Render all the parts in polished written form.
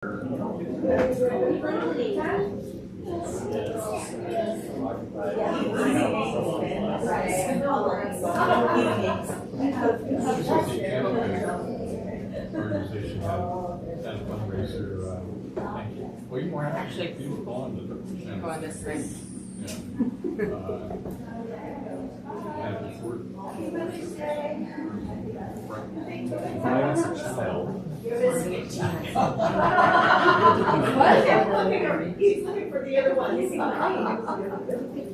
Organization had a fundraiser. Well, you weren't actually going to the. Going this way. Yeah. When I was a child. He's looking for the other one.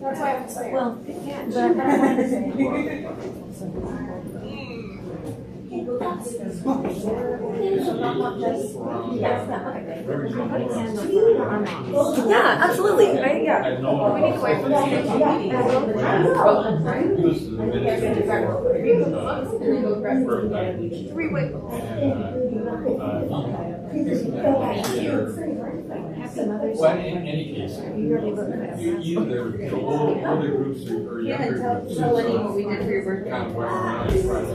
That's why I'm saying. Well, yeah, absolutely. I know. We need to wait for the Well, in any case, either the older groups or younger groups. So what we did for your birthday. Kind of where we're trying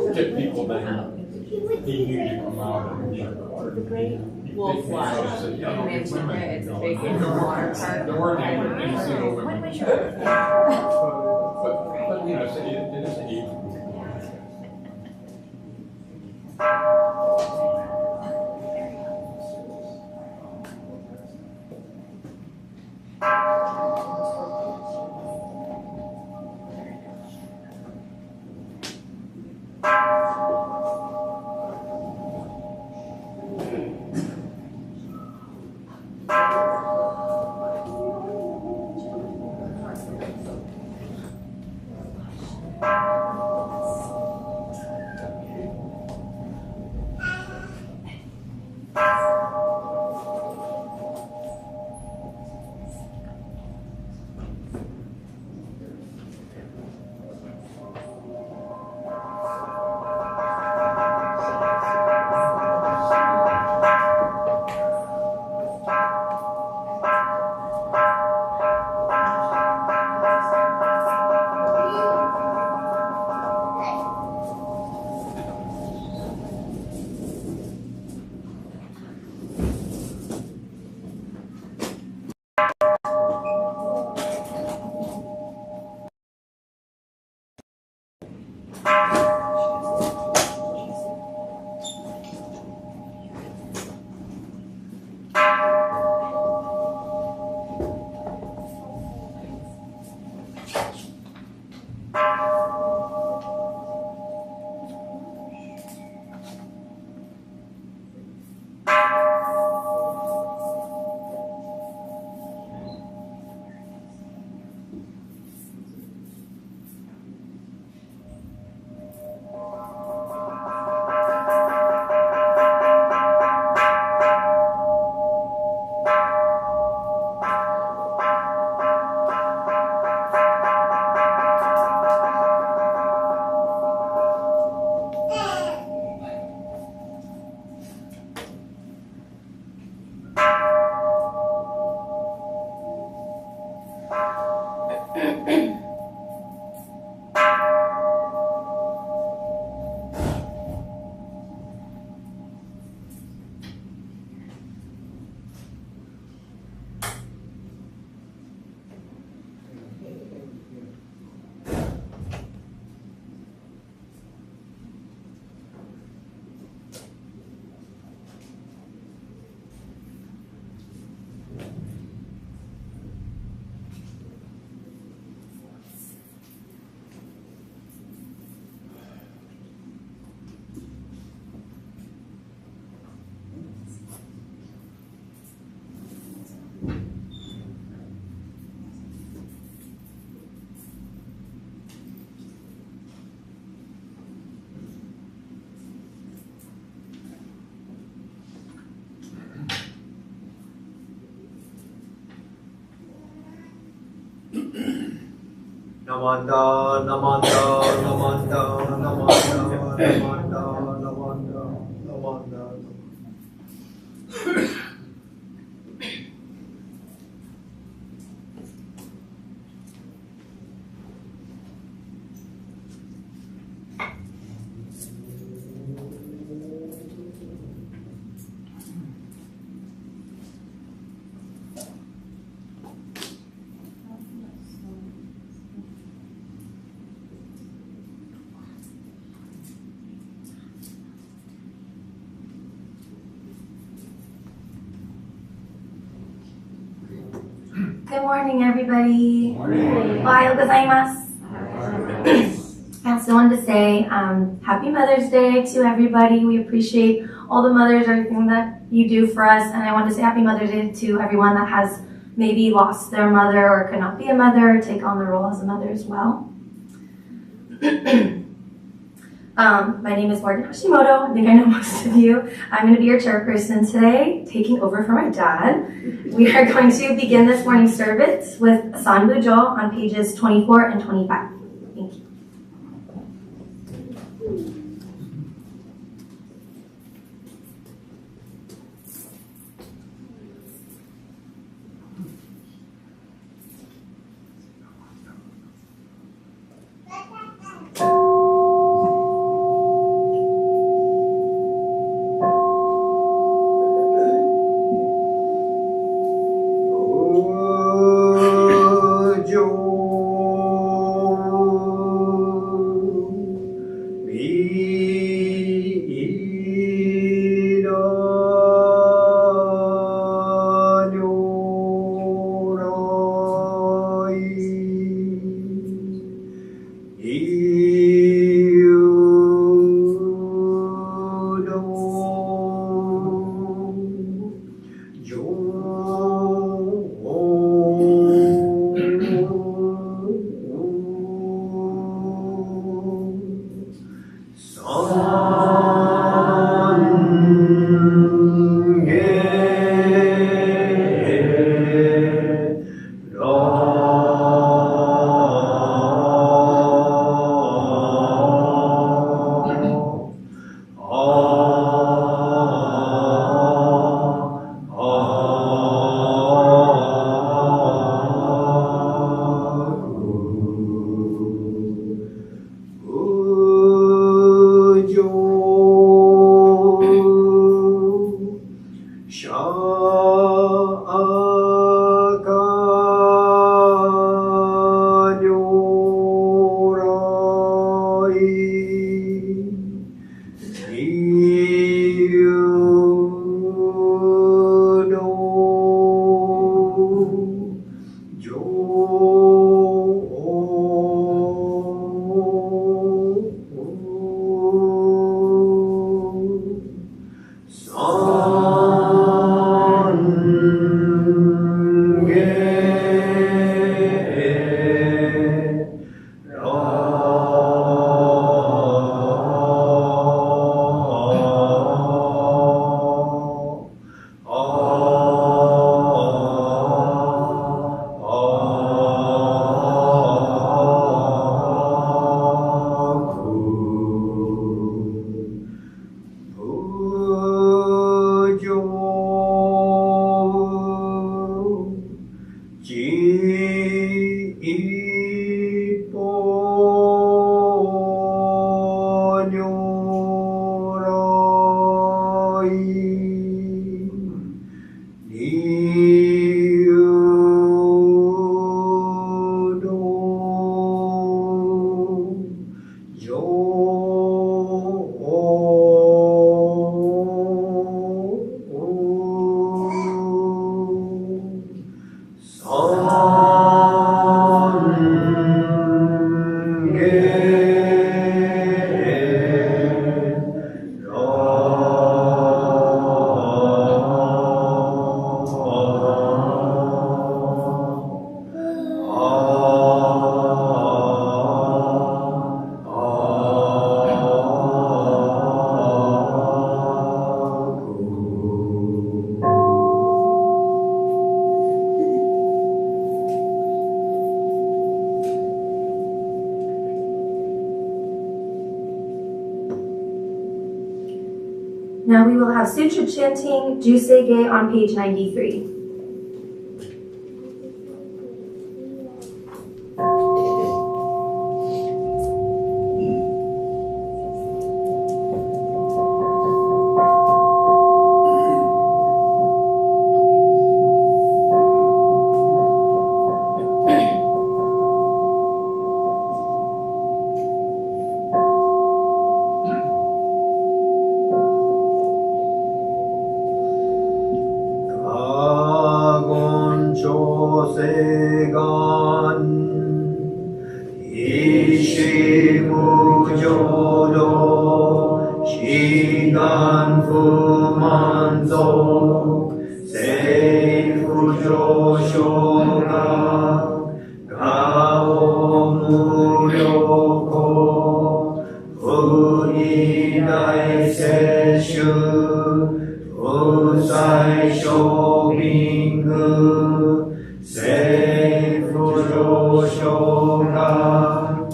to get people that he knew to come out and, Wolf Lodge. It's a big water park. there weren't any single women. But you know, it is an age group. Namanda, Namanda, Namanda, Namanda, Namanda, Namanda, Namanda. Good morning, everybody. Morning. Ohayou gozaimasu. I also wanted to say Happy Mother's Day to everybody. We appreciate all the mothers, everything that you do for us. And I want to say Happy Mother's Day to everyone that has maybe lost their mother or could not be a mother or take on the role as a mother as well. My name is Morgan Hashimoto. I think I know most of you. I'm going to be your chairperson today, taking over for my dad. We are going to begin this morning's service with Sanbujo on pages 24 and 25. Thank you. Now we will have sutra chanting Jusei on page 93. Ah 調整願意志無浄土志願不満足成不上昇が我無量故不異大摂取不再小民具成不上昇が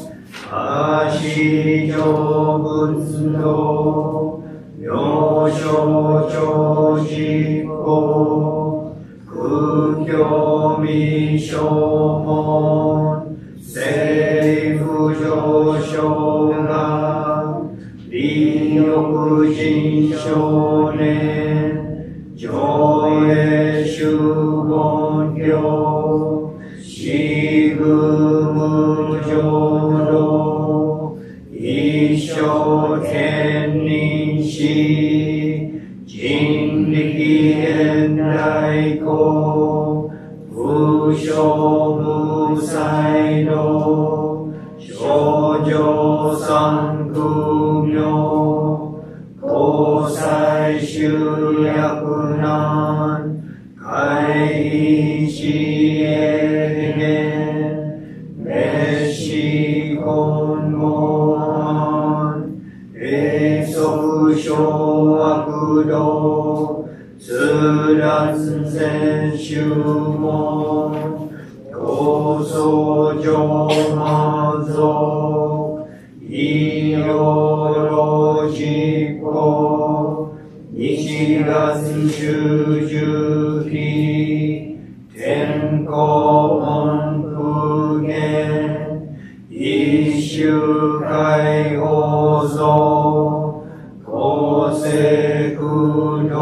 足上仏道妙正長実行空教未消門成不上昇が利欲人少年上映修言教四愚無浄土一生天人死人力現代公不生無才道少女三苦妙交際集約難会一永遠滅死今後安永息小悪道通達全修門闘争上魔族医療老実行日月修十期天候恩普賢一周解放像公正苦毒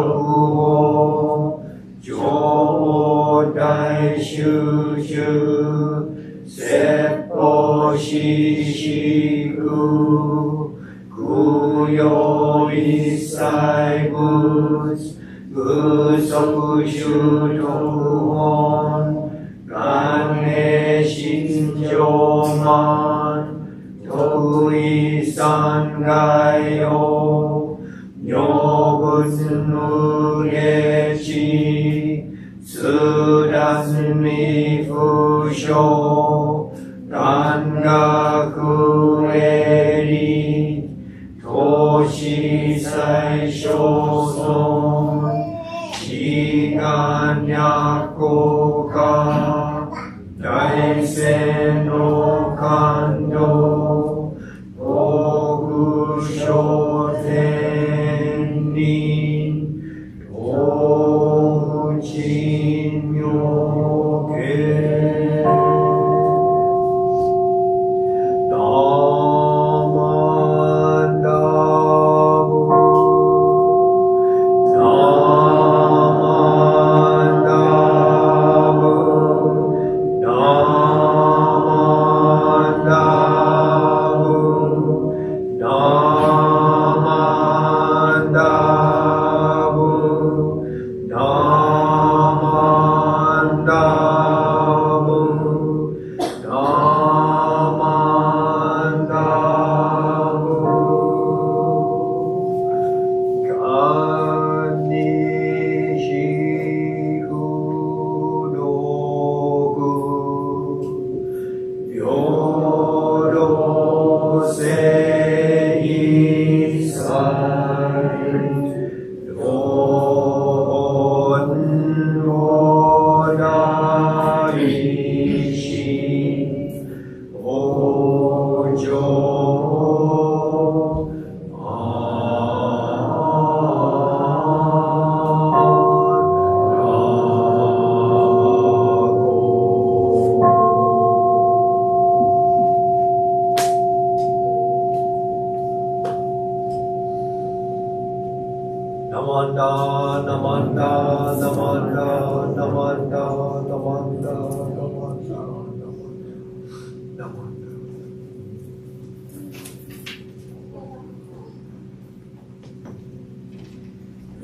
を情大集中説法ししく空用一切物具足修特本願永心上満得意三害用如仏無下地通達未不詳願学営利投資最小損志願略効果大聖の感動大愚小天人大珍妙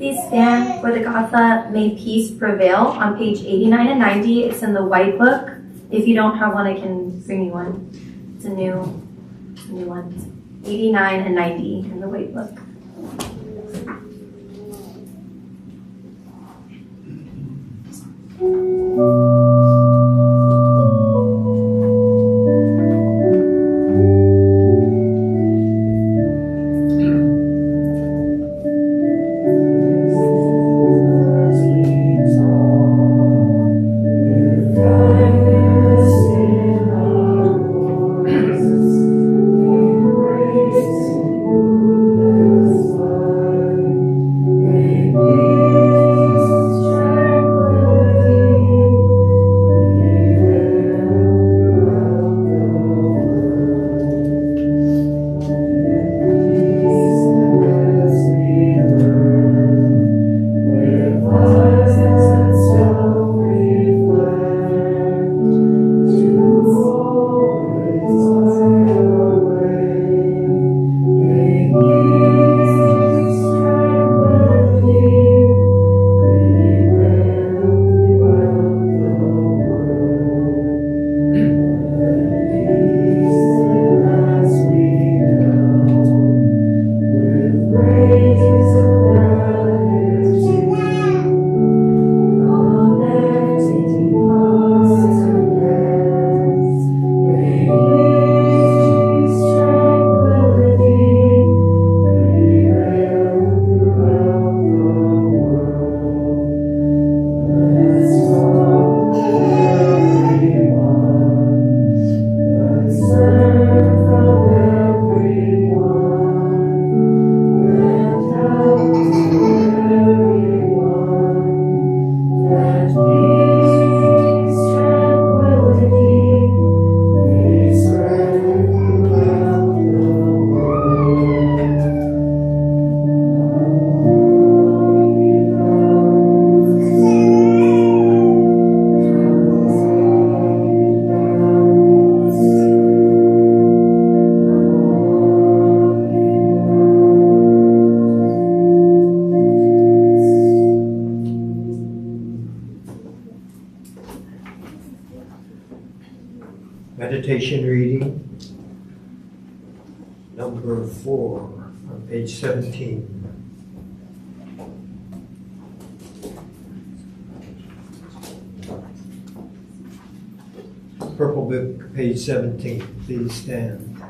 慶 Please stand for the Gatha May Peace Prevail on page 89 and 90. It's in the white book. If you don't have one, I can bring you one. It's a new one. 89 and 90 in the white book. Meditation reading number 4 on page 17. Purple book, page 17. Please stand.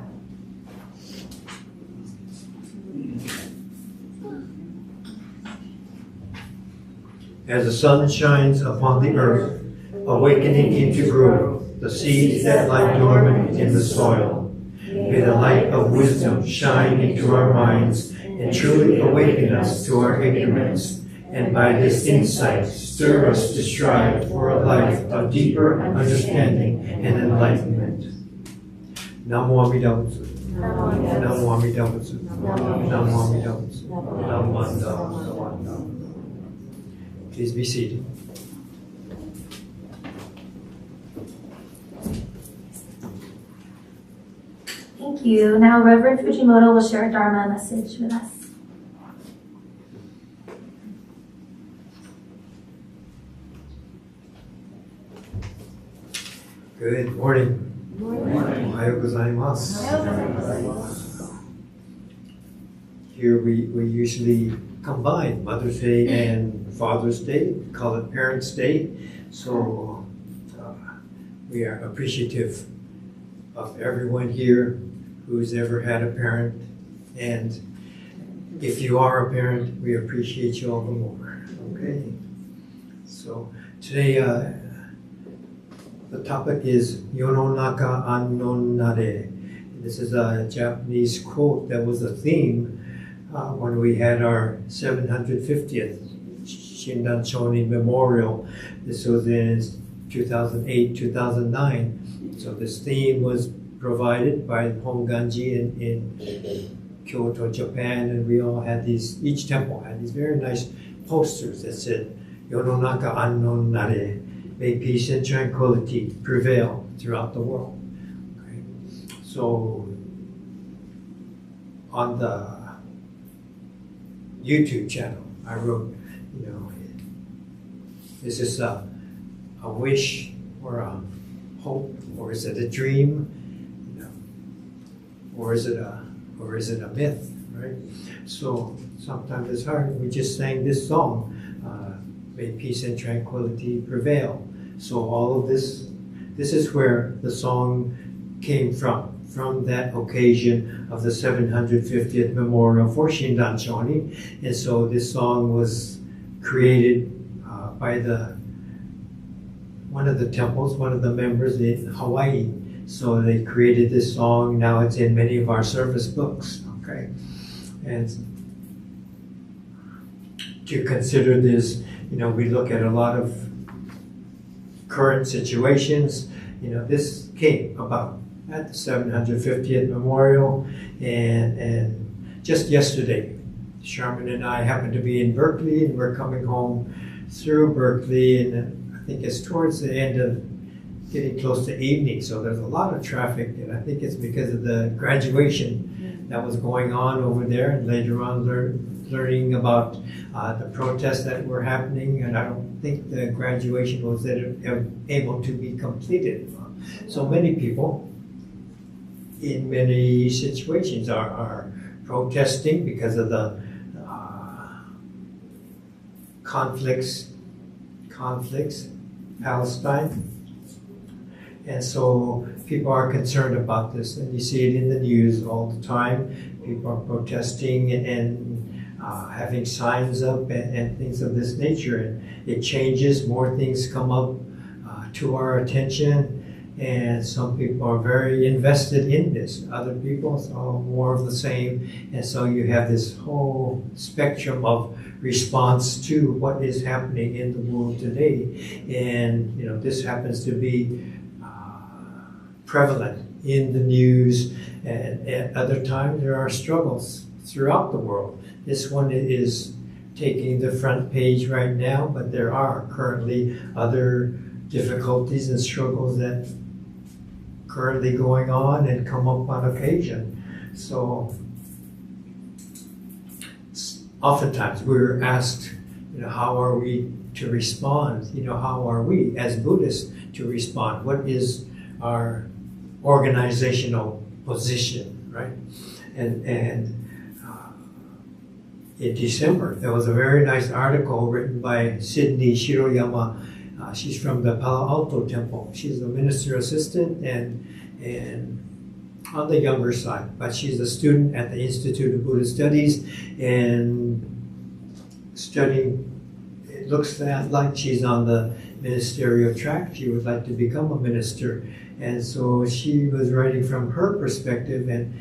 As the sun shines upon the earth, awakening into growth the seeds that lie dormant in the soil. May the light of wisdom shine into our minds and truly awaken us to our ignorance, and by this insight stir us to strive for a life of deeper understanding and enlightenment. Namo Amida Butsu. Namo Amida Butsu. Namo Amida Butsu. Namo Amida Butsu. Please be seated. Thank you. Now Reverend Fujimoto will share a Dharma message with us. Good morning. Ohayo gozaimasu. Here we usually combine Mother's Day and Father's Day, call it Parents' Day. So we are appreciative of everyone here who's ever had a parent. And if you are a parent, we appreciate you all the more. Okay? So today, the topic is Yononaka Annon Nare. This is a Japanese quote that was a theme when we had our 750th Shinran Shonin Memorial. This was in 2008, 2009. So this theme was provided by Honganji in Kyoto, Japan, and we all had these, each temple had these very nice posters that said, Yononaka Annon Nare. May peace and tranquility prevail throughout the world. Okay. So on the YouTube channel, I wrote, is this a wish or a hope, or is it a dream, or is it a myth, right? So sometimes it's hard. We just sang this song, "May peace and tranquility prevail." So all of this is where the song came from that occasion of the 750th memorial for Shinran Shonin. And so this song was created by one of the temples, one of the members in Hawaii. So they created this song. Now it's in many of our service books. Okay, and to consider this, we look at a lot of current situations. This came about at the 750th memorial, and just yesterday, Sherman and I happened to be in Berkeley, and we're coming home through Berkeley, and I think it's towards the end of getting close to evening, so there's a lot of traffic, and I think it's because of the graduation that was going on over there, and later on learning about the protests that were happening, and I don't think the graduation was able to be completed. So many people in many situations are protesting because of the conflicts, Palestine. And so people are concerned about this, and you see it in the news all the time. People are protesting and having signs up and things of this nature. And it changes, more things come up to our attention, and some people are very invested in this. Other people are more of the same. And so you have this whole spectrum of response to what is happening in the world today. And this happens to be prevalent in the news, and at other times there are struggles throughout the world. This one is taking the front page right now, but there are currently other difficulties and struggles that currently going on and come up on occasion. So oftentimes we're asked, how are we to respond? How are we as Buddhists to respond? What is our organizational position, right? And in December, there was a very nice article written by Sydney Shiroyama. She's from the Palo Alto Temple. She's a minister assistant and on the younger side, but she's a student at the Institute of Buddhist Studies and studying. It looks like she's on the ministerial track. She would like to become a minister. And so she was writing from her perspective, and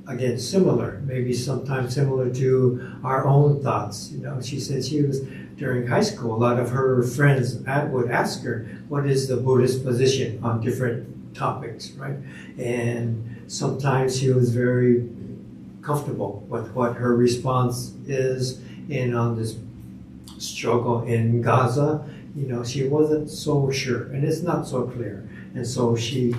again, maybe sometimes similar to our own thoughts. She said she was, during high school, a lot of her friends would ask her, what is the Buddhist position on different topics, right? And sometimes she was very comfortable with what her response is, and on this struggle in Gaza, she wasn't so sure, and it's not so clear. And so she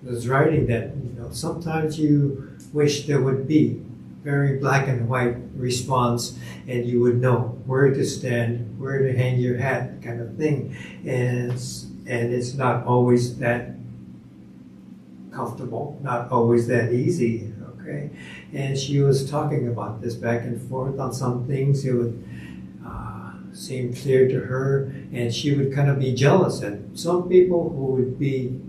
was writing that, sometimes you wish there would be very black and white response, and you would know where to stand, where to hang your hat, kind of thing. And it's not always that comfortable, not always that easy, okay? And she was talking about this back and forth on some things. It would seem clear to her, and she would kind of be jealous at some people who would be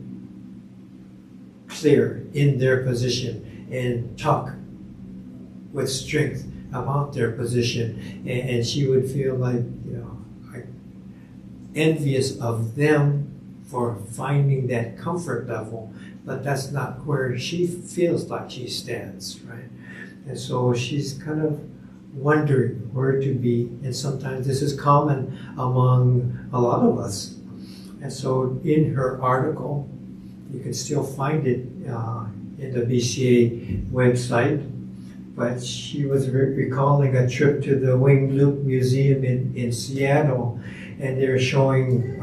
clear in their position and talk with strength about their position, and she would feel like, envious of them for finding that comfort level, but that's not where she feels like she stands, right? And so she's kind of wondering where to be, and sometimes this is common among a lot of us. And so in her article, you can still find it in the BCA website, but she was recalling a trip to the Wing Loop Museum in Seattle, and they're showing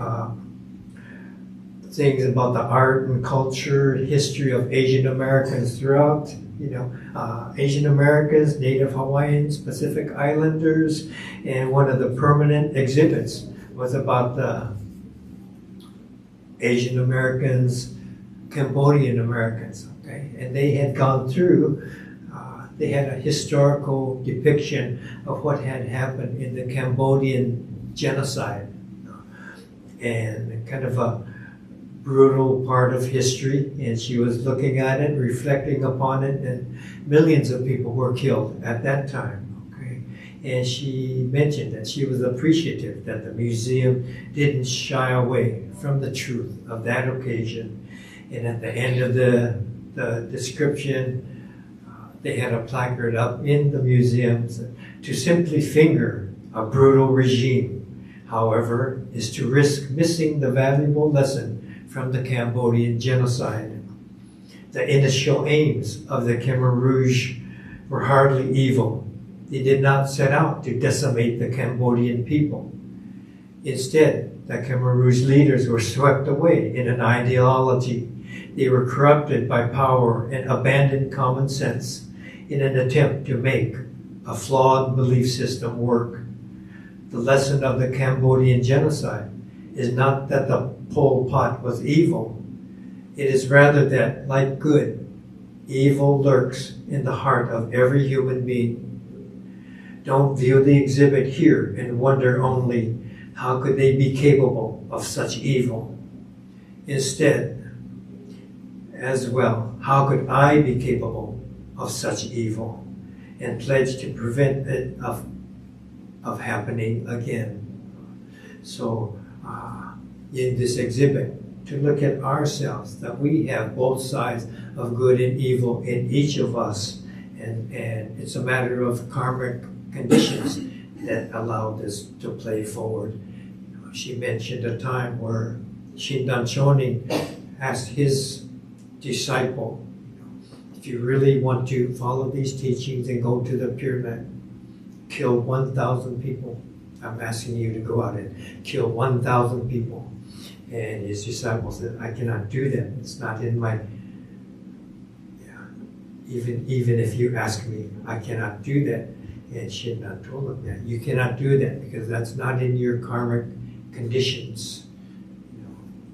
things about the art and culture, history of Asian Americans throughout Asian Americans, Native Hawaiians, Pacific Islanders, and one of the permanent exhibits was about the Asian Americans, Cambodian Americans, okay? And they had gone through, they had a historical depiction of what had happened in the Cambodian genocide, and kind of a brutal part of history, and she was looking at it, reflecting upon it, and millions of people were killed at that time. Okay, and she mentioned that she was appreciative that the museum didn't shy away from the truth of that occasion. And at the end of the description, they had a placard up in the museums to simply finger a brutal regime, however, is to risk missing the valuable lesson from the Cambodian genocide. The initial aims of the Khmer Rouge were hardly evil. They did not set out to decimate the Cambodian people. Instead, the Khmer Rouge leaders were swept away in an ideology. They were corrupted by power and abandoned common sense in an attempt to make a flawed belief system work. The lesson of the Cambodian genocide is not that the Pol Pot was evil. It is rather that, like good, evil lurks in the heart of every human being. Don't view the exhibit here and wonder only, how could they be capable of such evil? Instead, as well, how could I be capable of such evil, and pledge to prevent it of happening again? So, in this exhibit, to look at ourselves, that we have both sides of good and evil in each of us, and it's a matter of karmic conditions that allowed this to play forward. She mentioned a time where Shindan Chonin asked his disciple, if you really want to follow these teachings and go to the pyramid, kill 1,000 people. I'm asking you to go out and kill 1,000 people. And his disciple said, I cannot do that. It's not in my, even if you ask me, I cannot do that. And Shindan told him that. You cannot do that because that's not in your karmic conditions.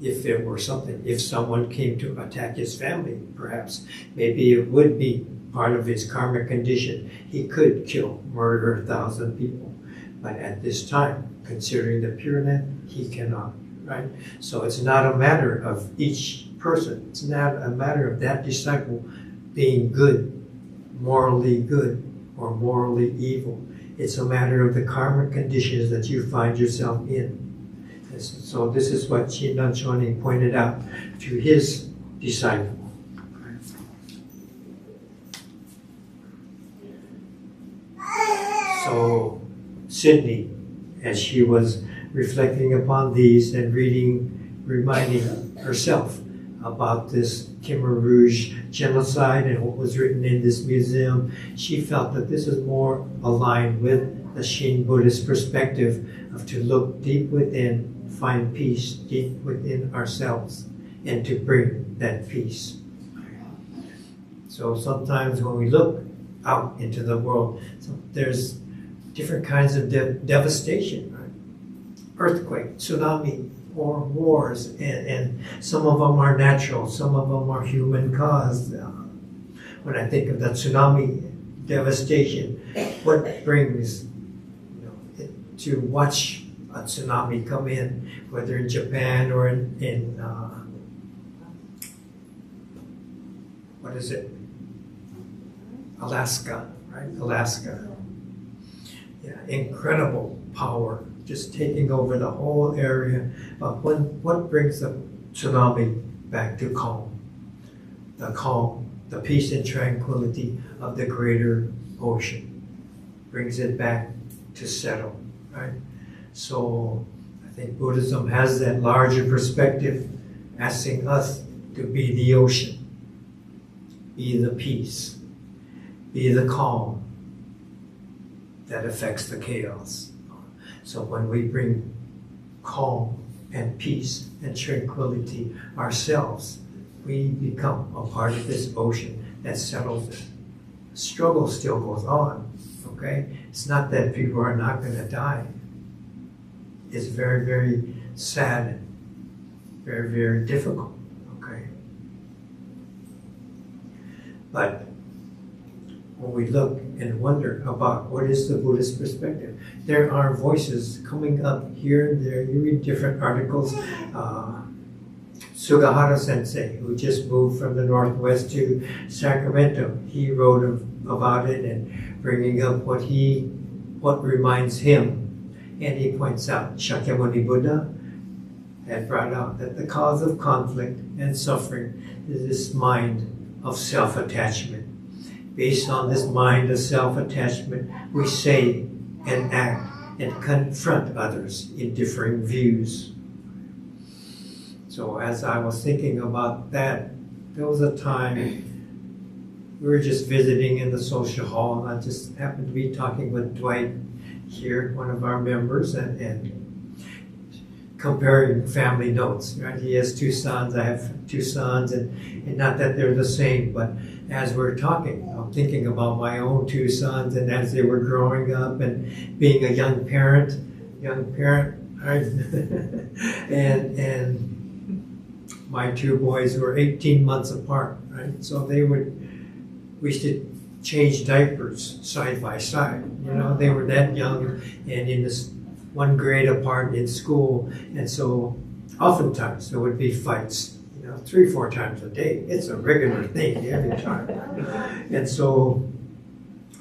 If there were something, if someone came to attack his family, perhaps, maybe it would be part of his karmic condition. He could murder 1,000 people. But at this time, considering the pyramid, he cannot. Right? So it's not a matter of each person. It's not a matter of that disciple being good, morally good, or morally evil. It's a matter of the karmic conditions that you find yourself in. So this is what Shindan Chonin pointed out to his disciple. So Sydney, as she was reflecting upon these and reminding herself about this Khmer Rouge genocide and what was written in this museum, she felt that this is more aligned with the Shin Buddhist perspective of to look deep within, find peace deep within ourselves, and to bring that peace. So sometimes when we look out into the world, there's different kinds of devastation, right? Earthquake, tsunami, or wars, and some of them are natural, some of them are human caused. When I think of the tsunami devastation, what brings to watch a tsunami come in, whether in Japan or in what is it? Alaska, right? Alaska. Yeah, incredible power, just taking over the whole area. But what brings the tsunami back to calm? The calm, the peace and tranquility of the greater ocean brings it back to settle, right? So I think Buddhism has that larger perspective, asking us to be the ocean, be the peace, be the calm that affects the chaos. So when we bring calm and peace and tranquility ourselves, we become a part of this ocean that settles it. Struggle still goes on, okay? It's not that people are not going to die. It's very, very sad, very, very difficult, okay? But when we look and wonder about what is the Buddhist perspective, there are voices coming up here and there. You read different articles. Sugahara Sensei, who just moved from the Northwest to Sacramento, he wrote about it and bringing up what reminds him. And he points out Shakyamuni Buddha had brought out that the cause of conflict and suffering is this mind of self-attachment. Based on this mind of self-attachment, we say and act and confront others in differing views. So as I was thinking about that, there was a time we were just visiting in the social hall, and I just happened to be talking with Dwight here, one of our members, and comparing family notes, right? He has 2 sons, I have 2 sons, and not that they're the same, but as we're talking, I'm thinking about my own 2 sons, and as they were growing up and being a young parent, right? and my 2 boys were 18 months apart, right? So we used to change diapers side by side. You know, they were that young and in this 1 grade apart in school. And so oftentimes there would be fights, 3-4 times a day. It's a regular thing every time. And so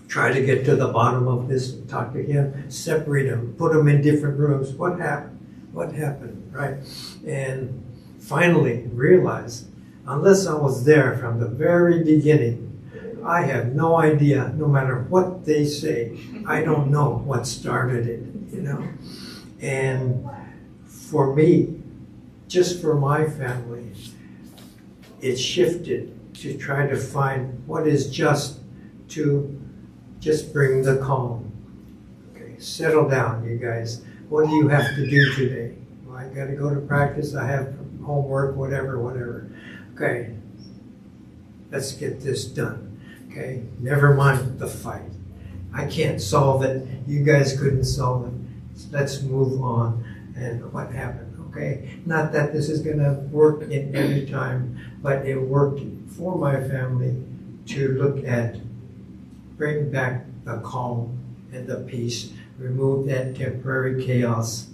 try to get to the bottom of this, talk to him, separate them, put them in different rooms. What happened, right? And finally realized, unless I was there from the very beginning, I have no idea, no matter what they say, I don't know what started it, And for me, just for my family, it shifted to try to find what is just to just bring the calm. Okay, settle down, you guys. What do you have to do today? Well, I got to go to practice. I have homework, whatever. Okay, let's get this done. Okay, never mind the fight. I can't solve it. You guys couldn't solve it. Let's move on. And what happened? Okay, not that this is going to work in every time, but it worked for my family to look at, bring back the calm and the peace, remove that temporary chaos.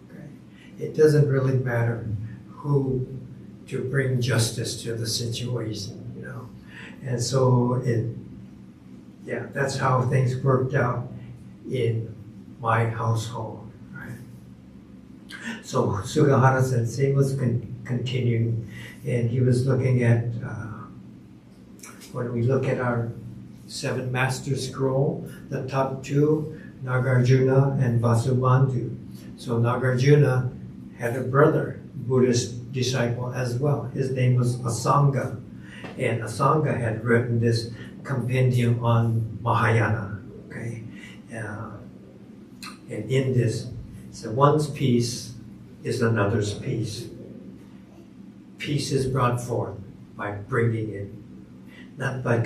Okay, it doesn't really matter who to bring justice to the situation, And so that's how things worked out in my household, right? So Sugahara Sensei was continuing, and he was looking at, when we look at our 7 Master Scroll, the top 2, Nagarjuna and Vasubandhu. So Nagarjuna had a brother, Buddhist disciple as well. His name was Asanga. And Asanga had written this compendium on Mahayana, okay? And in this, so one's peace is another's peace. Peace is brought forth by bringing it, not by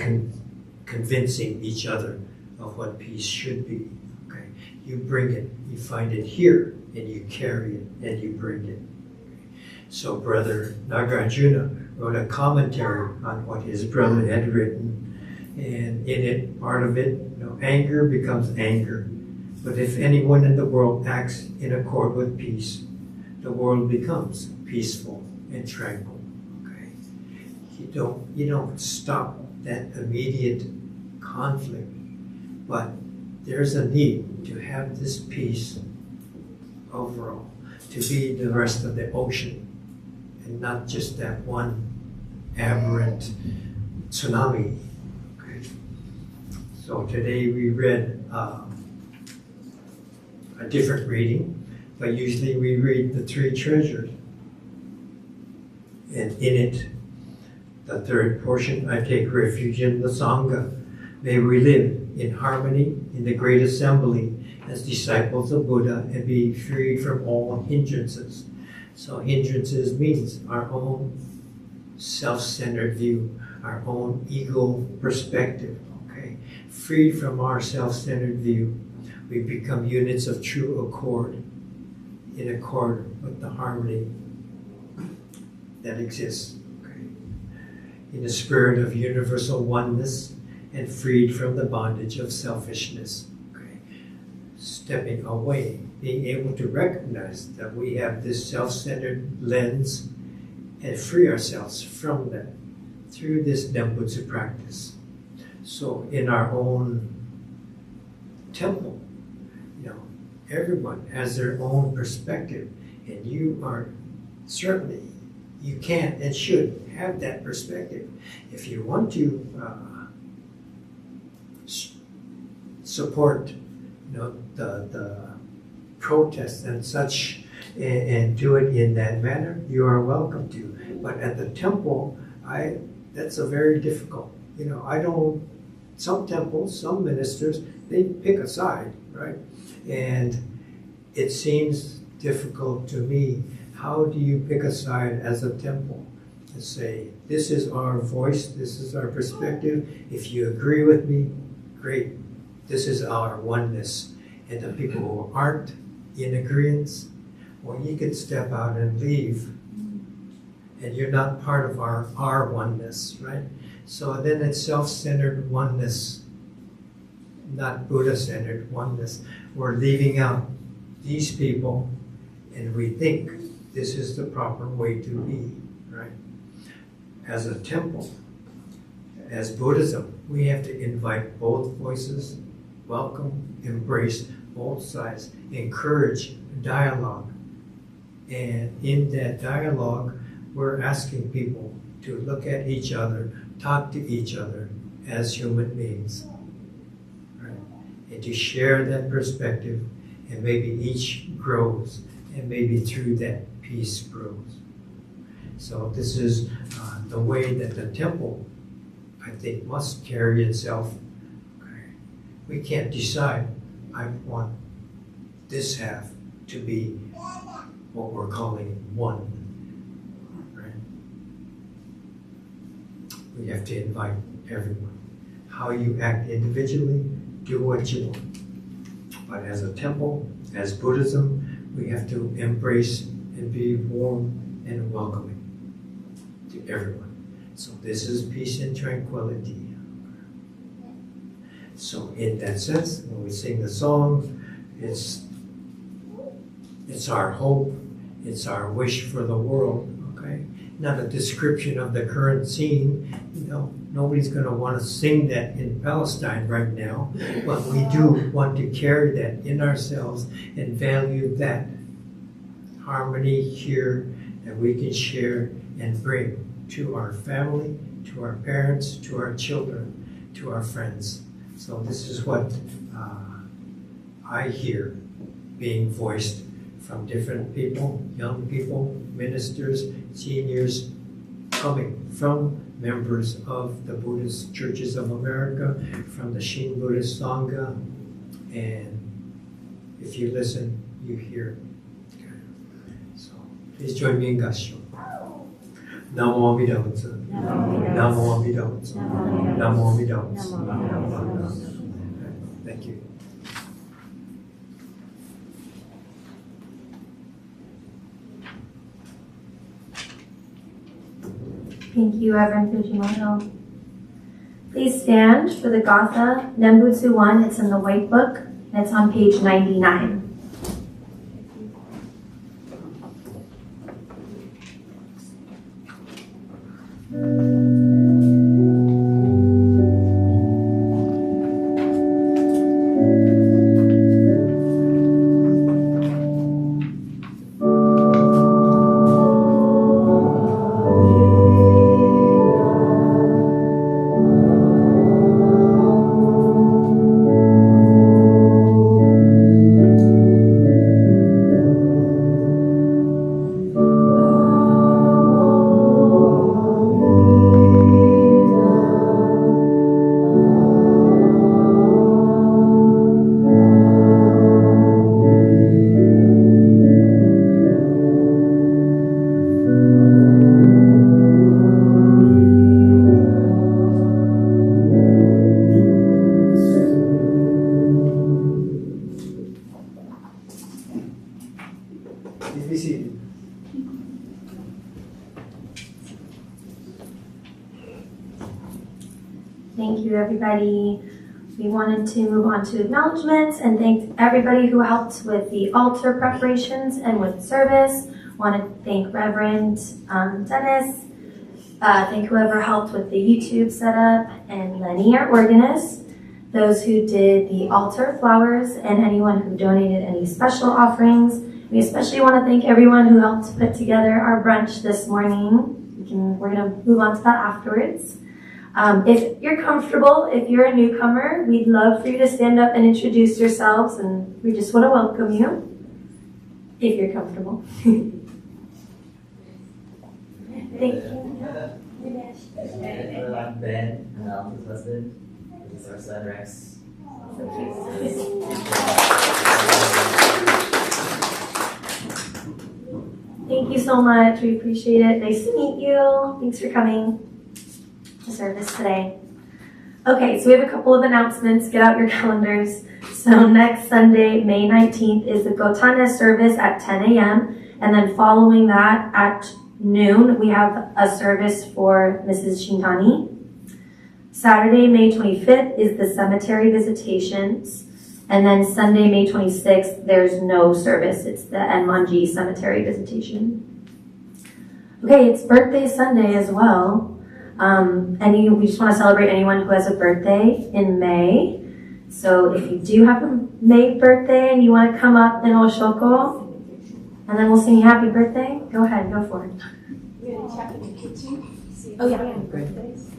convincing each other of what peace should be, okay? You bring it, you find it here, and you carry it, and you bring it. So Brother Nagarjuna wrote a commentary on what his brother had written. And in it, part of it, anger becomes anger. But if anyone in the world acts in accord with peace, the world becomes peaceful and tranquil. Okay? You don't stop that immediate conflict, but there's a need to have this peace overall, to be the rest of the ocean, and not just that one aberrant tsunami. Okay. So today we read a different reading, but usually we read the 3 treasures. And in it, the 3rd portion, I take refuge in the Sangha. May we live in harmony in the great assembly as disciples of Buddha and be freed from all hindrances. So hindrances means our own self-centered view, our own ego perspective, okay? Freed from our self-centered view, we become units of true accord, in accord with the harmony that exists, okay? In the spirit of universal oneness and freed from the bondage of selfishness, okay? Stepping away, being able to recognize that we have this self-centered lens and free ourselves from that through this Nembutsu practice. So in our own temple, everyone has their own perspective, and you are certainly, you can and should have that perspective. If you want to support the protests and such, and do it in that manner, you are welcome to. But at the temple, that's a very difficult. Some temples, some ministers, they pick a side, right? And it seems difficult to me. How do you pick a side as a temple and say, this is our voice, this is our perspective. If you agree with me, great. This is our oneness. And the people who aren't in agreement, well, you can step out and leave. And you're not part of our oneness, right? So then it's self-centered oneness, not Buddha-centered oneness. We're leaving out these people, and we think this is the proper way to be, right? As a temple, as Buddhism, we have to invite both voices, welcome, embrace both sides, encourage dialogue. And in that dialogue, we're asking people to look at each other, talk to each other as human beings, right? And to share that perspective, and maybe each grows, and maybe through that peace grows. So this is the way that the temple, I think, must carry itself. Okay. We can't decide, I want this half to be what we're calling one. We have to invite everyone. How you act individually, do what you want. But as a temple, as Buddhism, we have to embrace and be warm and welcoming to everyone. So this is peace and tranquility. So in that sense, when we sing the song, it's our hope, it's our wish for the world, okay? Not a description of the current scene. Nobody's going to want to sing that in Palestine right now, but we do want to carry that in ourselves and value that harmony here that we can share and bring to our family, to our parents, to our children, to our friends. So this is what I hear being voiced from different people, young people, ministers, seniors, coming from members of the Buddhist Churches of America, from the Shin Buddhist Sangha, and if you listen, you hear. Okay. So please join me in Gassho. Namo Amida Butsu. Namo Amida Butsu. Namo Amida Butsu. Thank you. Thank you, Reverend Fujimoto. Please stand for the Gatha Nembutsu 1. It's in the White Book, and it's on page 99. Please be seated. Thank you, everybody. We wanted to move on to acknowledgements and thank everybody who helped with the altar preparations and with service. Want to thank Reverend Dennis. Thank whoever helped with the YouTube setup, and Lenny, our organist. Those who did the altar flowers, and anyone who donated any special offerings. We especially want to thank everyone who helped put together our brunch this morning. We're going to move on to that afterwards. If you're comfortable, if you're a newcomer, we'd love for you to stand up and introduce yourselves, and we just want to welcome you, if you're comfortable. Thank you. I'm Ben, and I'm his husband. This is our son Rex. Thank you so much. We appreciate it. Nice to meet you. Thanks for coming to service today. Okay, so we have a couple of announcements. Get out your calendars. So next Sunday, May 19th, is the Gotana service at 10 a.m. And then following that at noon, we have a service for Mrs. Shintani. Saturday, May 25th, is the cemetery visitations. And then Sunday, May 26th, there's no service. It's the Enmanji cemetery visitation. Okay, it's birthday Sunday as well. We just want to celebrate anyone who has a birthday in May. So if you do have a May birthday and you want to come up in Oshoko, and then we'll sing you happy birthday, go ahead, go for it. We're gonna check in the kitchen. See if Oh, yeah. we have birthdays.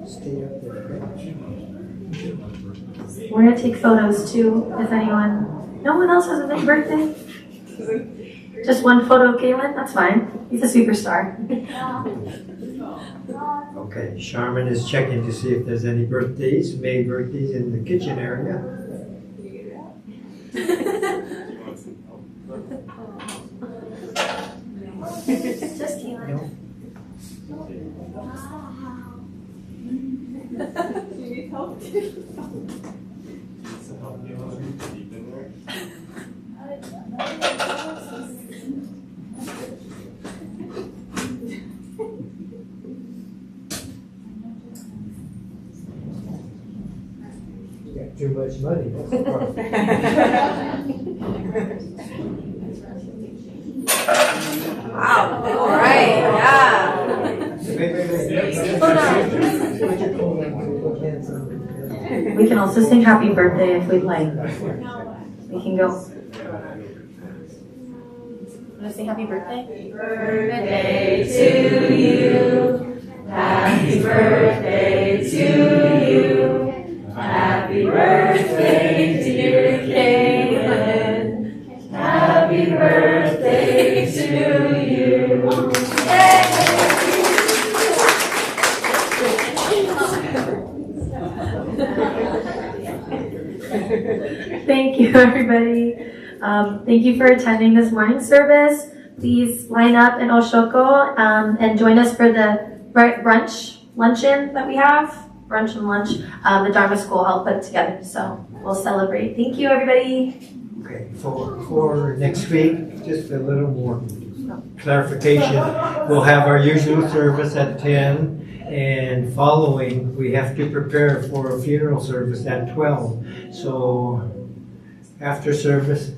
Stay up there. We're going to take photos too, if anyone. No one else has a big birthday? Just one photo of Galen? That's fine. He's a superstar. Okay, Charmin is checking to see if there's any birthdays, May birthdays in the kitchen area. Just Galen. No? You got too much money, that's the problem. Wow. All right. Yeah. We can also sing happy birthday if we'd like. We can go. Want to sing happy birthday? Birthday to you. Happy birthday to you. Happy birthday, dear Kaylin. Happy birthday to you. Thank you, everybody. Thank you for attending this morning service. Please line up in Oshoko and join us for the luncheon that we have. Brunch and lunch. The Dharma School helped put together, so we'll celebrate. Thank you, everybody. Okay, for next week, just a little more clarification. We'll have our usual service at 10. And following, we have to prepare for a funeral service at 12. So after service,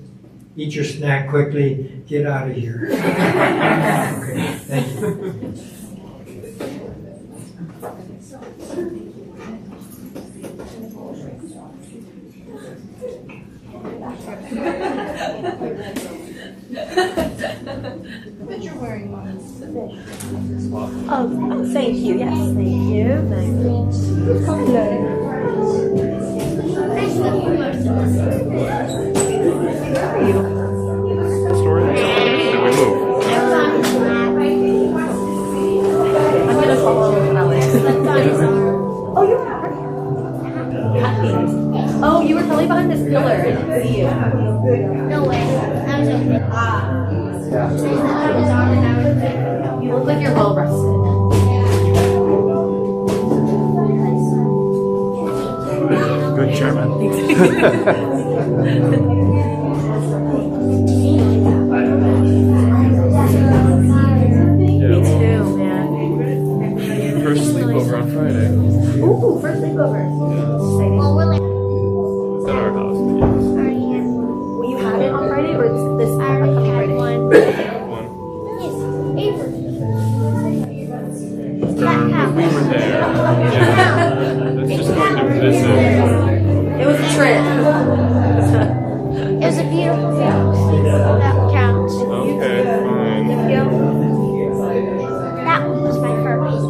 eat your snack quickly, get out of here. Okay, thank you. But you're wearing one. Oh, thank you. Yes, thank you. Thank Story? Did we move? I'm going to follow Alex. Oh, you were Oh, you were probably behind this pillar. I didn't see you. No way. You look like you're well rested. chairman. Me too, man. First sleepover on Friday. Ooh, first sleepover. Exciting. It's at our house, but yes. Will you have it on Friday or this upcoming Friday? One. We were there. Yeah. It's just going to visit. It was a trip. It was a beautiful house. That counts. Okay, fine. That one was my first.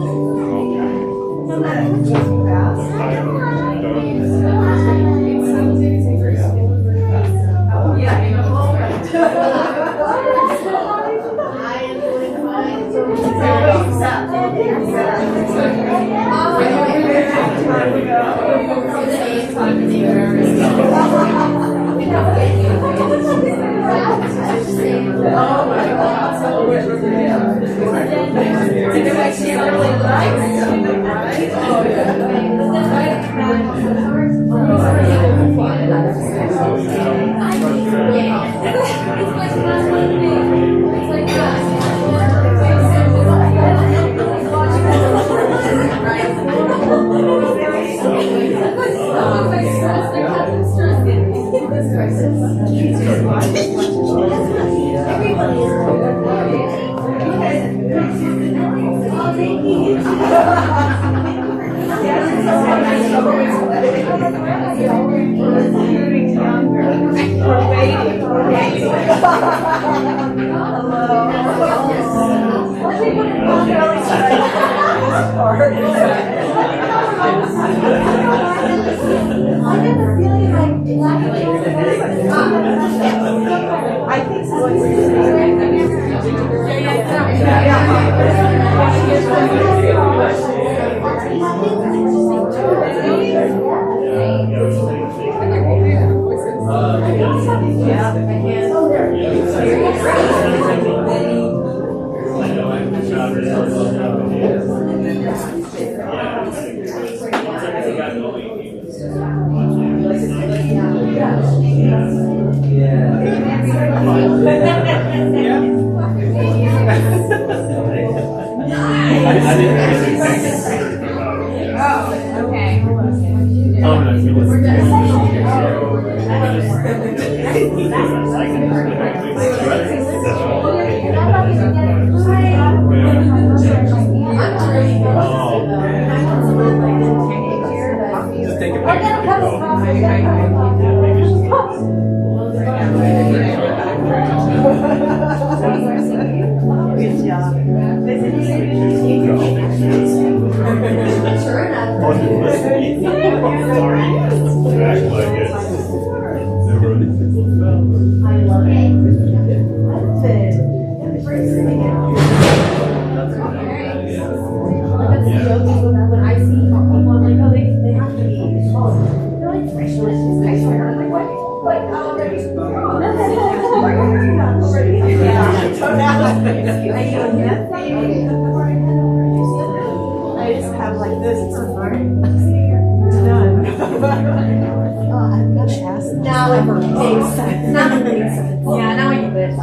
Now it makes sense. Now it makes sense. Yeah, now I get it. Oh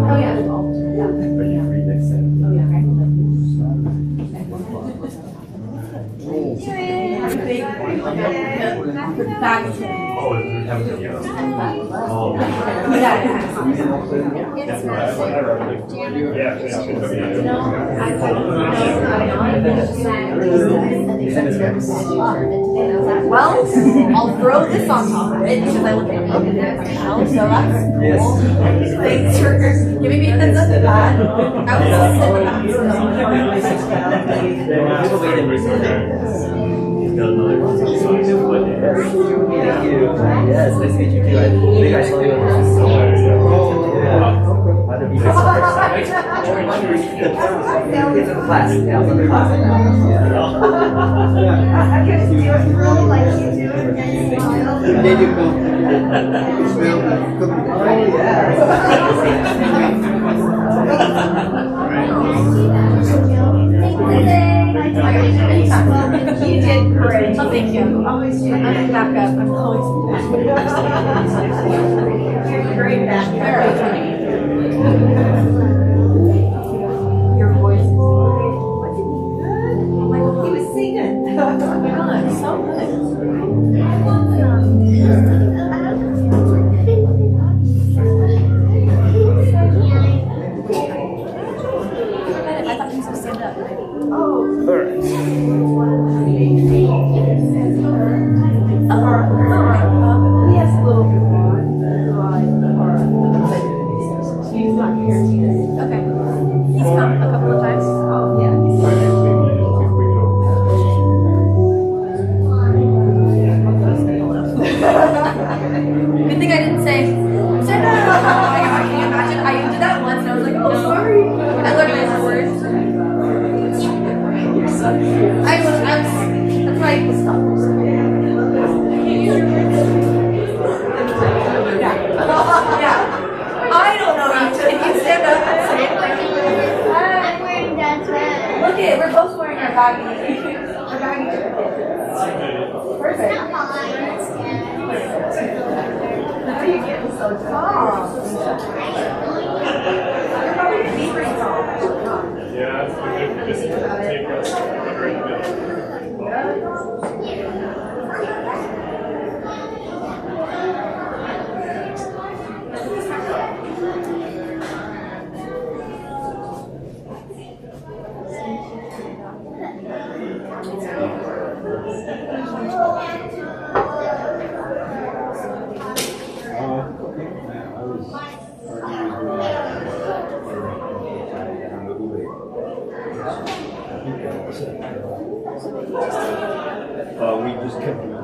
yeah. Well, I'll throw this on top of it because I look at it now, so that's cool. Thanks for giving me a heads up to that. I was just in the back. Thank you. Yes, nice to meet you too. I think I saw you on It's a class. Yeah, it's a class. I can do it really like you do it. Did you go? You smell cooking? Oh, yeah. Thank you. thank you. I'm back up. I'm always Great back there. Your voice is He was singing. oh my god, so good. I thought he was going to stand up. He has a little bit more. He's not here today. Okay. He's come a couple of times. Oh, yeah. Good thing I didn't say, stand up! Oh my god, can you imagine? I did that once and I was like, oh, sorry. I learned my words. That's why yeah. I don't know you. Can you stand up and say it like I'm wearing dad's hat. look it, we're both wearing our baggy. Our baggy jackets. Perfect. Not mine. How are you getting so tall? You're probably gonna be pretty tall. Yeah, it's like if you just take us right now. We just kept doing that.